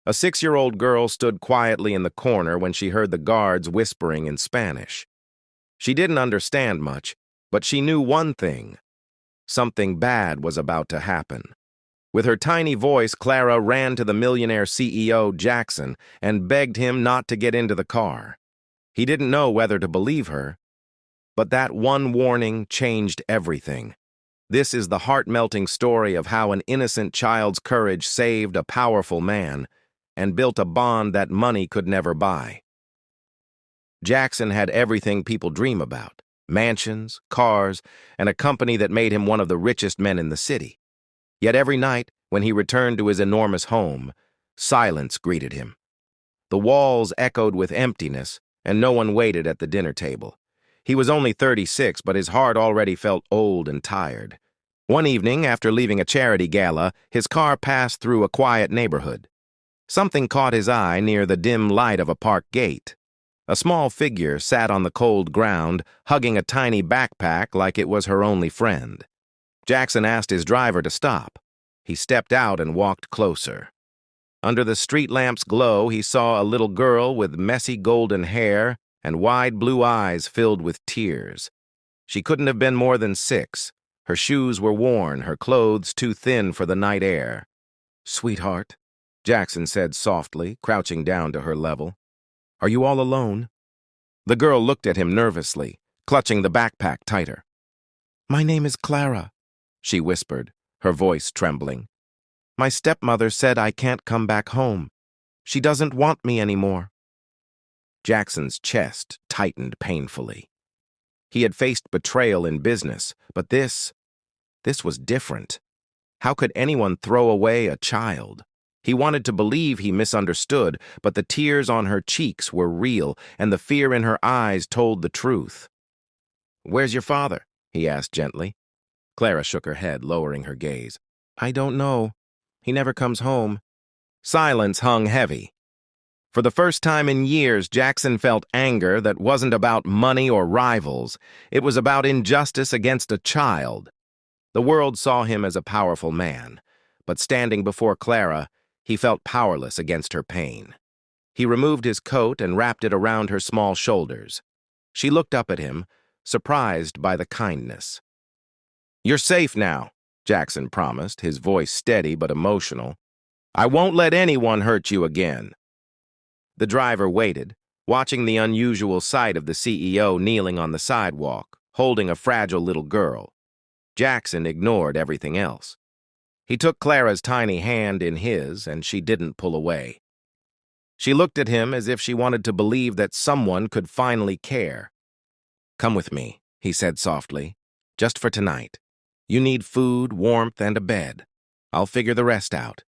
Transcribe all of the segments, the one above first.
A 6-year-old girl stood quietly in the corner when she heard the guards whispering in Spanish. She didn't understand much, but she knew one thing. Something bad was about to happen. With her tiny voice, Clara ran to the millionaire CEO, Jackson, and begged him not to get into the car. He didn't know whether to believe her, but that one warning changed everything. This is the heart-melting story of how an innocent child's courage saved a powerful man and built a bond that money could never buy. Jackson had everything people dream about: mansions, cars, and a company that made him one of the richest men in the city. Yet every night, when he returned to his enormous home, silence greeted him. The walls echoed with emptiness, and no one waited at the dinner table. He was only 36, but his heart already felt old and tired. One evening, after leaving a charity gala, his car passed through a quiet neighborhood. Something caught his eye near the dim light of a park gate. A small figure sat on the cold ground, hugging a tiny backpack like it was her only friend. Jackson asked his driver to stop. He stepped out and walked closer. Under the street lamp's glow, he saw a little girl with messy golden hair and wide blue eyes filled with tears. She couldn't have been more than 6. Her shoes were worn, her clothes too thin for the night air. "Sweetheart," Jackson said softly, crouching down to her level. "Are you all alone?" The girl looked at him nervously, clutching the backpack tighter. "My name is Clara," she whispered, her voice trembling. "My stepmother said I can't come back home. She doesn't want me anymore." Jackson's chest tightened painfully. He had faced betrayal in business, but this was different. How could anyone throw away a child? He wanted to believe he misunderstood, but the tears on her cheeks were real, and the fear in her eyes told the truth. "Where's your father?" he asked gently. Clara shook her head, lowering her gaze. "I don't know. He never comes home." Silence hung heavy. For the first time in years, Jackson felt anger that wasn't about money or rivals. It was about injustice against a child. The world saw him as a powerful man, but standing before Clara, he felt powerless against her pain. He removed his coat and wrapped it around her small shoulders. She looked up at him, surprised by the kindness. "You're safe now," Jackson promised, his voice steady but emotional. "I won't let anyone hurt you again." The driver waited, watching the unusual sight of the CEO kneeling on the sidewalk, holding a fragile little girl. Jackson ignored everything else. He took Clara's tiny hand in his, and she didn't pull away. She looked at him as if she wanted to believe that someone could finally care. "Come with me," he said softly, "just for tonight. You need food, warmth, and a bed. I'll figure the rest out."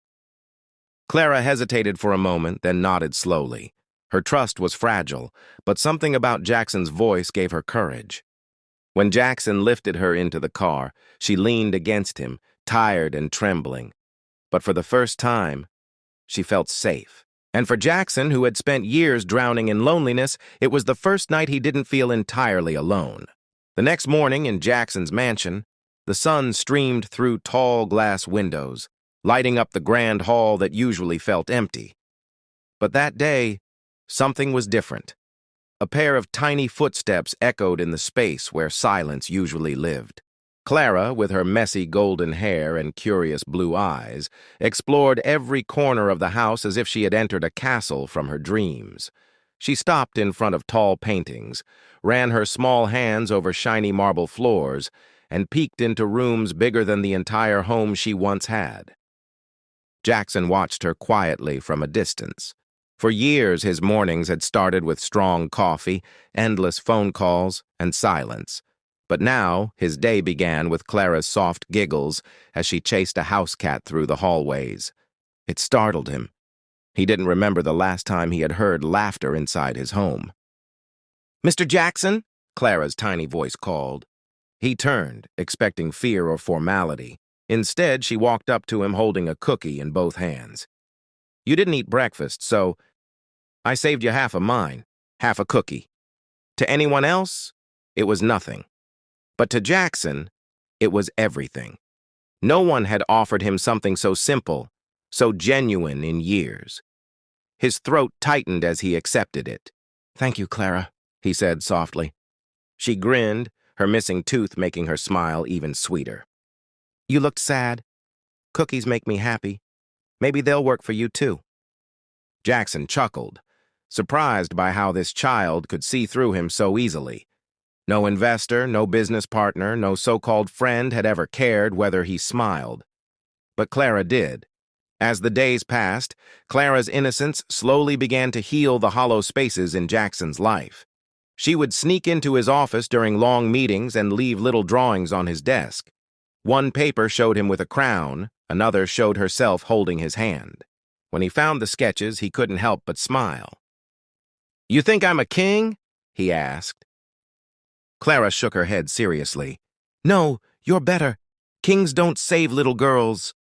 Clara hesitated for a moment, then nodded slowly. Her trust was fragile, but something about Jackson's voice gave her courage. When Jackson lifted her into the car, she leaned against him, tired and trembling. But for the first time, she felt safe. And for Jackson, who had spent years drowning in loneliness, it was the first night he didn't feel entirely alone. The next morning in Jackson's mansion, the sun streamed through tall glass windows, lighting up the grand hall that usually felt empty. But that day, something was different. A pair of tiny footsteps echoed in the space where silence usually lived. Clara, with her messy golden hair and curious blue eyes, explored every corner of the house as if she had entered a castle from her dreams. She stopped in front of tall paintings, ran her small hands over shiny marble floors, and peeked into rooms bigger than the entire home she once had. Jackson watched her quietly from a distance. For years, his mornings had started with strong coffee, endless phone calls, and silence. But now, his day began with Clara's soft giggles as she chased a house cat through the hallways. It startled him. He didn't remember the last time he had heard laughter inside his home. "Mr. Jackson?" Clara's tiny voice called. He turned, expecting fear or formality. Instead, she walked up to him holding a cookie in both hands. "You didn't eat breakfast, so I saved you half of mine, half a cookie. To anyone else, it was nothing. But to Jackson, it was everything. No one had offered him something so simple, so genuine in years. His throat tightened as he accepted it. "Thank you, Clara," he said softly. She grinned, her missing tooth making her smile even sweeter. "You looked sad. Cookies make me happy. Maybe they'll work for you too." Jackson chuckled, surprised by how this child could see through him so easily. No investor, no business partner, no so-called friend had ever cared whether he smiled. But Clara did. As the days passed, Clara's innocence slowly began to heal the hollow spaces in Jackson's life. She would sneak into his office during long meetings and leave little drawings on his desk. One paper showed him with a crown, another showed herself holding his hand. When he found the sketches, he couldn't help but smile. "You think I'm a king?" he asked. Clara shook her head seriously. "No, you're better. Kings don't save little girls."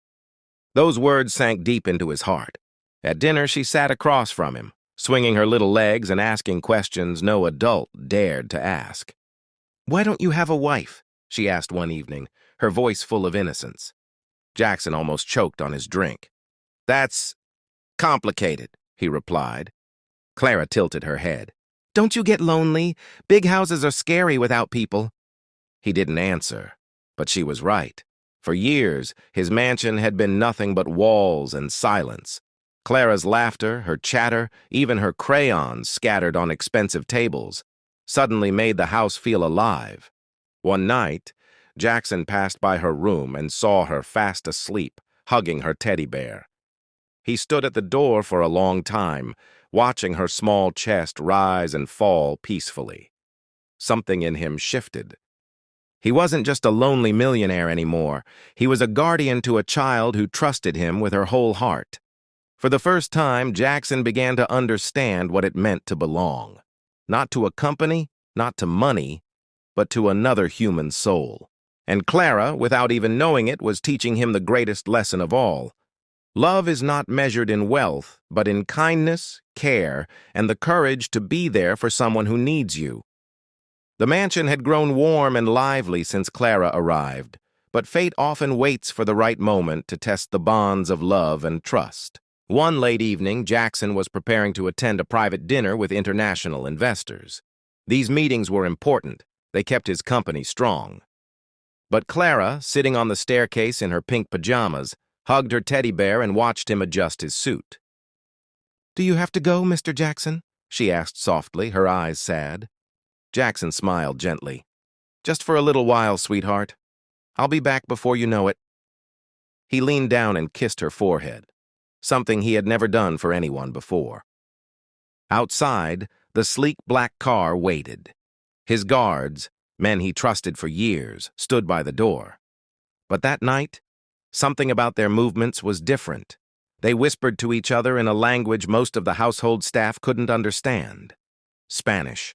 Those words sank deep into his heart. At dinner, she sat across from him, swinging her little legs and asking questions no adult dared to ask. "Why don't you have a wife?" she asked one evening, her voice full of innocence. Jackson almost choked on his drink. "That's complicated," he replied. Clara tilted her head. "Don't you get lonely? Big houses are scary without people." He didn't answer, but she was right. For years, his mansion had been nothing but walls and silence. Clara's laughter, her chatter, even her crayons scattered on expensive tables, suddenly made the house feel alive. One night, Jackson passed by her room and saw her fast asleep, hugging her teddy bear. He stood at the door for a long time, watching her small chest rise and fall peacefully. Something in him shifted. He wasn't just a lonely millionaire anymore. He was a guardian to a child who trusted him with her whole heart. For the first time, Jackson began to understand what it meant to belong. Not to a company, not to money, but to another human soul. And Clara, without even knowing it, was teaching him the greatest lesson of all. Love is not measured in wealth, but in kindness, care, and the courage to be there for someone who needs you. The mansion had grown warm and lively since Clara arrived, but fate often waits for the right moment to test the bonds of love and trust. One late evening, Jackson was preparing to attend a private dinner with international investors. These meetings were important. They kept his company strong. But Clara, sitting on the staircase in her pink pajamas, hugged her teddy bear and watched him adjust his suit. "Do you have to go, Mr. Jackson?" she asked softly, her eyes sad. Jackson smiled gently. "Just for a little while, sweetheart. I'll be back before you know it." He leaned down and kissed her forehead, something he had never done for anyone before. Outside, the sleek black car waited. His guards, men he trusted for years, stood by the door. But that night, something about their movements was different. They whispered to each other in a language most of the household staff couldn't understand. Spanish.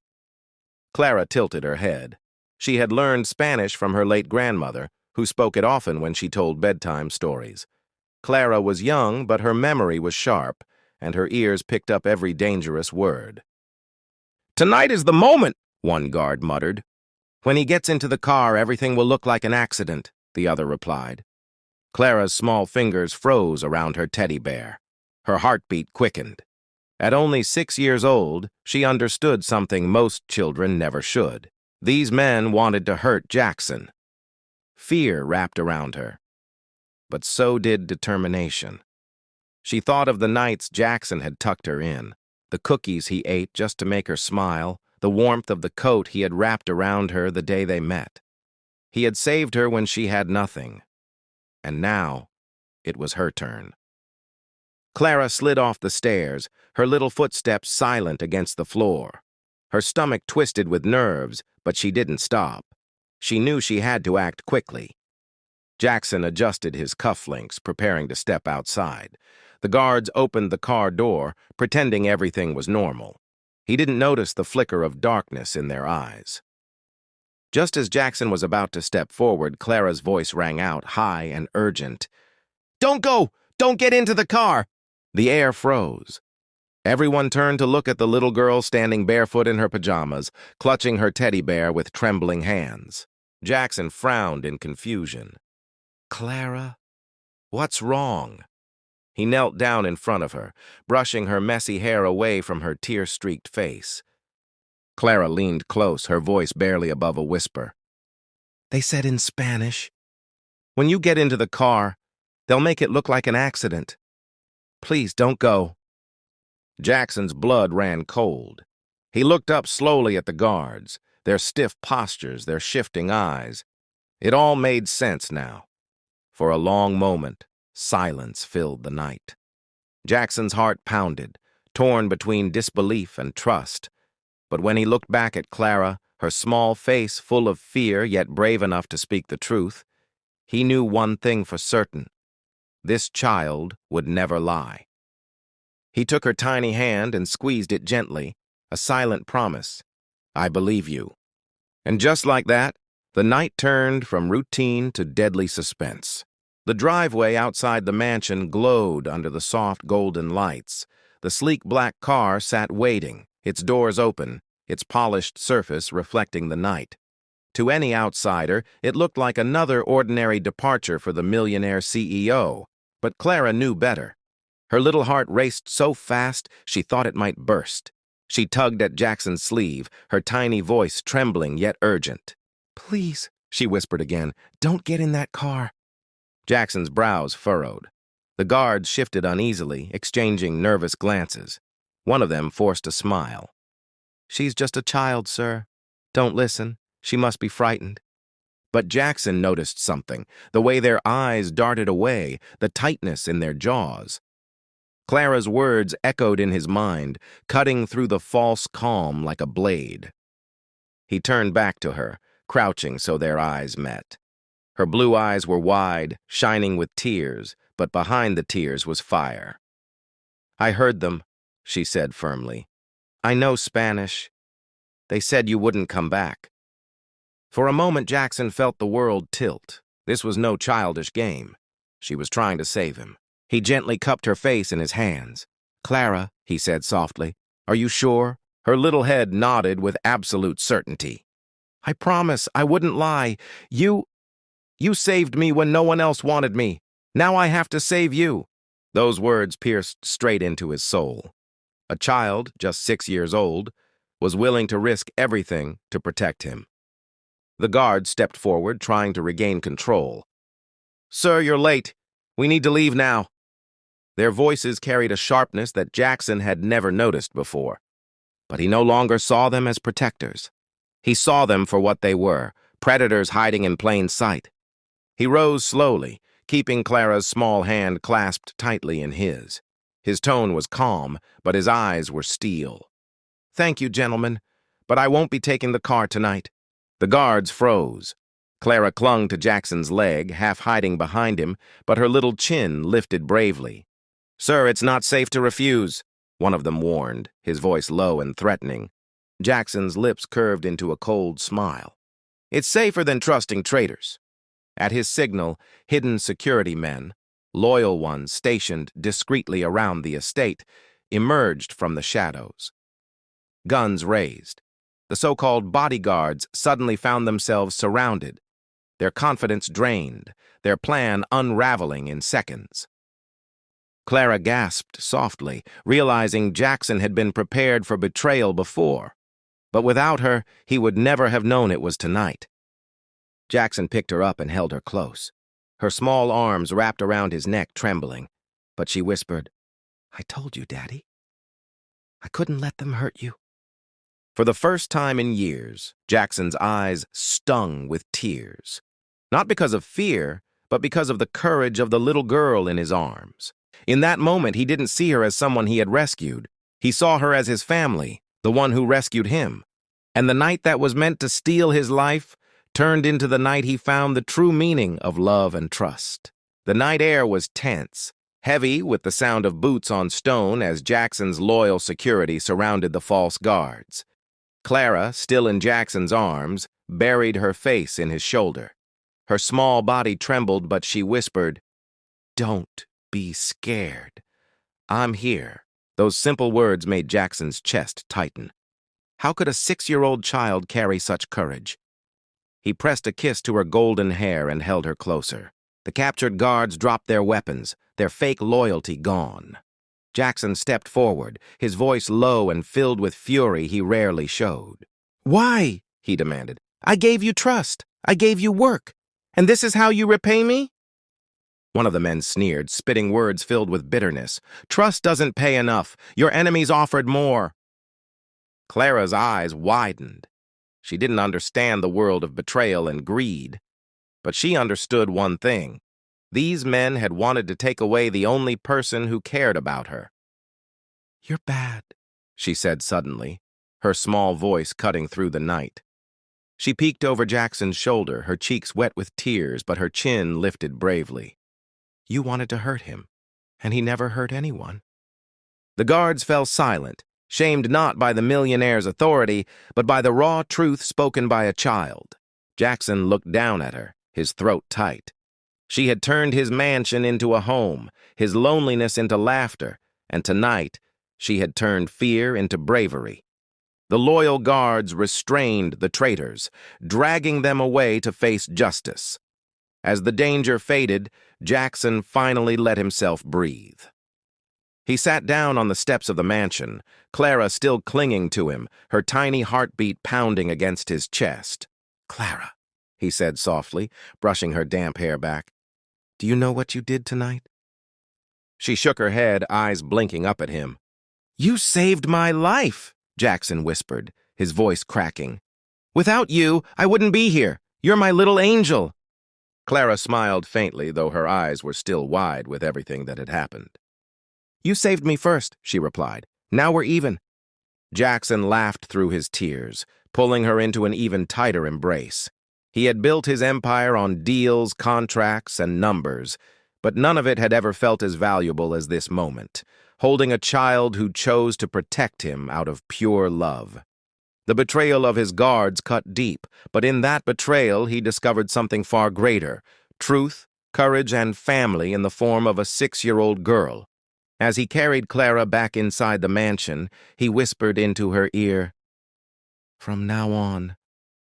Clara tilted her head. She had learned Spanish from her late grandmother, who spoke it often when she told bedtime stories. Clara was young, but her memory was sharp, and her ears picked up every dangerous word. "Tonight is the moment," one guard muttered. "When he gets into the car, everything will look like an accident," the other replied. Clara's small fingers froze around her teddy bear. Her heartbeat quickened. At only 6 years old, she understood something most children never should. These men wanted to hurt Jackson. Fear wrapped around her. But so did determination. She thought of the nights Jackson had tucked her in, the cookies he ate just to make her smile, the warmth of the coat he had wrapped around her the day they met. He had saved her when she had nothing. And now, it was her turn. Clara slid off the stairs, her little footsteps silent against the floor. Her stomach twisted with nerves, but she didn't stop. She knew she had to act quickly. Jackson adjusted his cufflinks, preparing to step outside. The guards opened the car door, pretending everything was normal. He didn't notice the flicker of darkness in their eyes. Just as Jackson was about to step forward, Clara's voice rang out, high and urgent. "Don't go! Don't get into the car!" The air froze. Everyone turned to look at the little girl standing barefoot in her pajamas, clutching her teddy bear with trembling hands. Jackson frowned in confusion. "Clara, what's wrong?" He knelt down in front of her, brushing her messy hair away from her tear-streaked face. Clara leaned close, her voice barely above a whisper. "They said in Spanish, 'When you get into the car, they'll make it look like an accident. Please don't go.'" Jackson's blood ran cold. He looked up slowly at the guards, their stiff postures, their shifting eyes. It all made sense now. For a long moment, silence filled the night. Jackson's heart pounded, torn between disbelief and trust. But when he looked back at Clara, her small face full of fear yet brave enough to speak the truth, he knew one thing for certain. This child would never lie. He took her tiny hand and squeezed it gently, a silent promise. "I believe you." And just like that, the night turned from routine to deadly suspense. The driveway outside the mansion glowed under the soft golden lights. The sleek black car sat waiting, its doors open, its polished surface reflecting the night. To any outsider, it looked like another ordinary departure for the millionaire CEO, but Clara knew better. Her little heart raced so fast she thought it might burst. She tugged at Jackson's sleeve, her tiny voice trembling yet urgent. "Please," she whispered again, "don't get in that car." Jackson's brows furrowed. The guards shifted uneasily, exchanging nervous glances. One of them forced a smile. "She's just a child, sir. Don't listen. She must be frightened." But Jackson noticed something, the way their eyes darted away, the tightness in their jaws. Clara's words echoed in his mind, cutting through the false calm like a blade. He turned back to her, crouching so their eyes met. Her blue eyes were wide, shining with tears, but behind the tears was fire. "I heard them," she said firmly. "I know Spanish. They said you wouldn't come back." For a moment, Jackson felt the world tilt. This was no childish game. She was trying to save him. He gently cupped her face in his hands. "Clara," he said softly, "are you sure?" Her little head nodded with absolute certainty. "I promise I wouldn't lie. You saved me when no one else wanted me. Now I have to save you." Those words pierced straight into his soul. A child, just 6 years old, was willing to risk everything to protect him. The guard stepped forward, trying to regain control. "Sir, you're late. We need to leave now." Their voices carried a sharpness that Jackson had never noticed before. But he no longer saw them as protectors. He saw them for what they were, predators hiding in plain sight. He rose slowly, keeping Clara's small hand clasped tightly in his. His tone was calm, but his eyes were steel. "Thank you, gentlemen, but I won't be taking the car tonight." The guards froze. Clara clung to Jackson's leg, half hiding behind him, but her little chin lifted bravely. "Sir, it's not safe to refuse," one of them warned, his voice low and threatening. Jackson's lips curved into a cold smile. "It's safer than trusting traitors." At his signal, hidden security men, loyal ones stationed discreetly around the estate, emerged from the shadows. Guns raised. The so-called bodyguards suddenly found themselves surrounded, their confidence drained, their plan unraveling in seconds. Clara gasped softly, realizing Jackson had been prepared for betrayal before. But without her, he would never have known it was tonight. Jackson picked her up and held her close. Her small arms wrapped around his neck, trembling. But she whispered, "I told you, Daddy. I couldn't let them hurt you." For the first time in years, Jackson's eyes stung with tears. Not because of fear, but because of the courage of the little girl in his arms. In that moment, he didn't see her as someone he had rescued. He saw her as his family, the one who rescued him. And the night that was meant to steal his life turned into the night he found the true meaning of love and trust. The night air was tense, heavy with the sound of boots on stone as Jackson's loyal security surrounded the false guards. Clara, still in Jackson's arms, buried her face in his shoulder. Her small body trembled, but she whispered, "Don't be scared. I'm here." Those simple words made Jackson's chest tighten. How could a 6-year-old child carry such courage? He pressed a kiss to her golden hair and held her closer. The captured guards dropped their weapons, their fake loyalty gone. Jackson stepped forward, his voice low and filled with fury he rarely showed. "Why?" he demanded. "I gave you trust. I gave you work. And this is how you repay me?" One of the men sneered, spitting words filled with bitterness. "Trust doesn't pay enough. Your enemies offered more." Clara's eyes widened. She didn't understand the world of betrayal and greed. But she understood one thing. These men had wanted to take away the only person who cared about her. "You're bad," she said suddenly, her small voice cutting through the night. She peeked over Jackson's shoulder, her cheeks wet with tears, but her chin lifted bravely. "You wanted to hurt him, and he never hurt anyone." The guards fell silent, shamed not by the millionaire's authority, but by the raw truth spoken by a child. Jackson looked down at her, his throat tight. She had turned his mansion into a home, his loneliness into laughter, and tonight she had turned fear into bravery. The loyal guards restrained the traitors, dragging them away to face justice. As the danger faded, Jackson finally let himself breathe. He sat down on the steps of the mansion, Clara still clinging to him, her tiny heartbeat pounding against his chest. "Clara," he said softly, brushing her damp hair back, "do you know what you did tonight?" She shook her head, eyes blinking up at him. "You saved my life," Jackson whispered, his voice cracking. "Without you, I wouldn't be here. You're my little angel." Clara smiled faintly, though her eyes were still wide with everything that had happened. "You saved me first," she replied. "Now we're even." Jackson laughed through his tears, pulling her into an even tighter embrace. He had built his empire on deals, contracts, and numbers, but none of it had ever felt as valuable as this moment, holding a child who chose to protect him out of pure love. The betrayal of his guards cut deep, but in that betrayal he discovered something far greater: truth, courage, and family in the form of a 6-year-old girl. As he carried Clara back inside the mansion, he whispered into her ear, "From now on,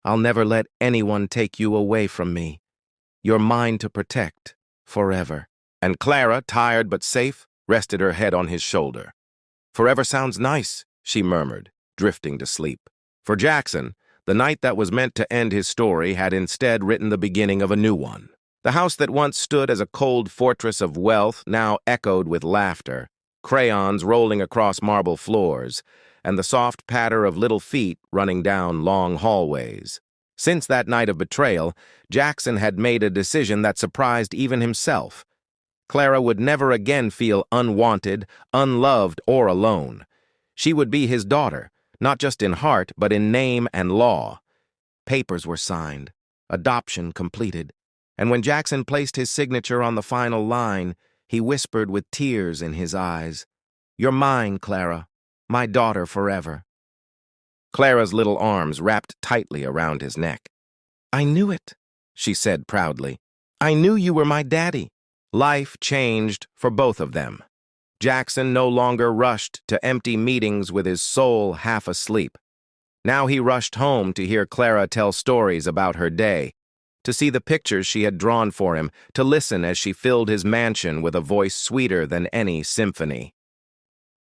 I'll never let anyone take you away from me. You're mine to protect, forever." And Clara, tired but safe, rested her head on his shoulder. "Forever sounds nice," she murmured, drifting to sleep. For Jackson, the night that was meant to end his story had instead written the beginning of a new one. The house that once stood as a cold fortress of wealth now echoed with laughter, crayons rolling across marble floors, and the soft patter of little feet running down long hallways. Since that night of betrayal, Jackson had made a decision that surprised even himself. Clara would never again feel unwanted, unloved, or alone. She would be his daughter, not just in heart, but in name and law. Papers were signed, adoption completed, and when Jackson placed his signature on the final line, he whispered with tears in his eyes, "You're mine, Clara, my daughter forever." Clara's little arms wrapped tightly around his neck. "I knew it," she said proudly. "I knew you were my daddy." Life changed for both of them. Jackson no longer rushed to empty meetings with his soul half asleep. Now he rushed home to hear Clara tell stories about her day, to see the pictures she had drawn for him, to listen as she filled his mansion with a voice sweeter than any symphony.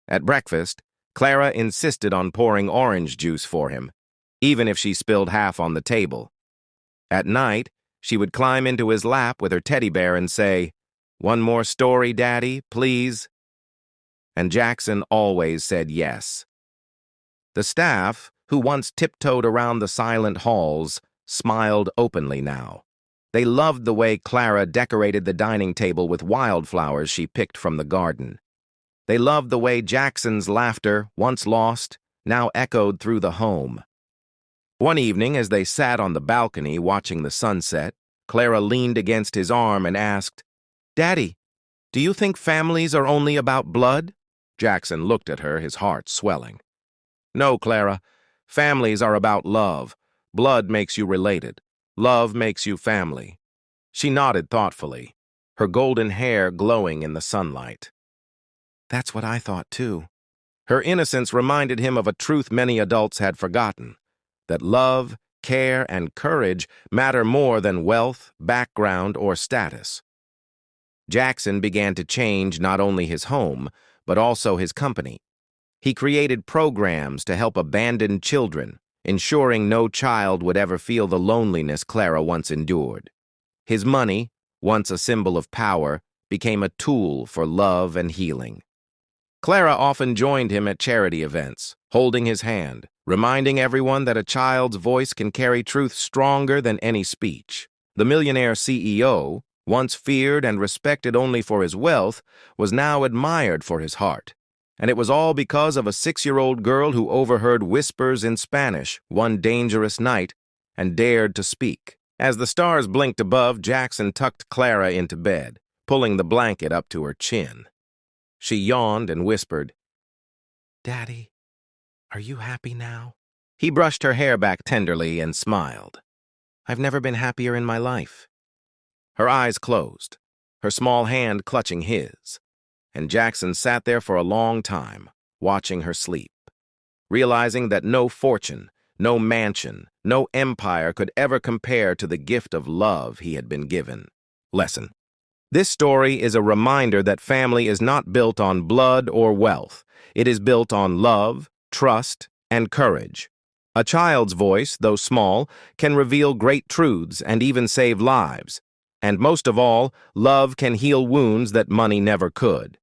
At breakfast, Clara insisted on pouring orange juice for him, even if she spilled half on the table. At night, she would climb into his lap with her teddy bear and say, "One more story, Daddy, please?" And Jackson always said yes. The staff, who once tiptoed around the silent halls, smiled openly now. They loved the way Clara decorated the dining table with wildflowers she picked from the garden. They loved the way Jackson's laughter, once lost, now echoed through the home. One evening, as they sat on the balcony watching the sunset, Clara leaned against his arm and asked, "Daddy, do you think families are only about blood?" Jackson looked at her, his heart swelling. "No, Clara. Families are about love. Blood makes you related. Love makes you family." She nodded thoughtfully, her golden hair glowing in the sunlight. "That's what I thought, too." Her innocence reminded him of a truth many adults had forgotten, that love, care, and courage matter more than wealth, background, or status. Jackson began to change not only his home, but also his company. He created programs to help abandoned children, ensuring no child would ever feel the loneliness Clara once endured. His money, once a symbol of power, became a tool for love and healing. Clara often joined him at charity events, holding his hand, reminding everyone that a child's voice can carry truth stronger than any speech. The millionaire CEO, once feared and respected only for his wealth, was now admired for his heart. And it was all because of a 6-year-old girl who overheard whispers in Spanish one dangerous night and dared to speak. As the stars blinked above, Jackson tucked Clara into bed, pulling the blanket up to her chin. She yawned and whispered, "Daddy, are you happy now?" He brushed her hair back tenderly and smiled. "I've never been happier in my life." Her eyes closed, her small hand clutching his, and Jackson sat there for a long time, watching her sleep, realizing that no fortune, no mansion, no empire could ever compare to the gift of love he had been given. Lesson. This story is a reminder that family is not built on blood or wealth. It is built on love, trust, and courage. A child's voice, though small, can reveal great truths and even save lives. And most of all, love can heal wounds that money never could.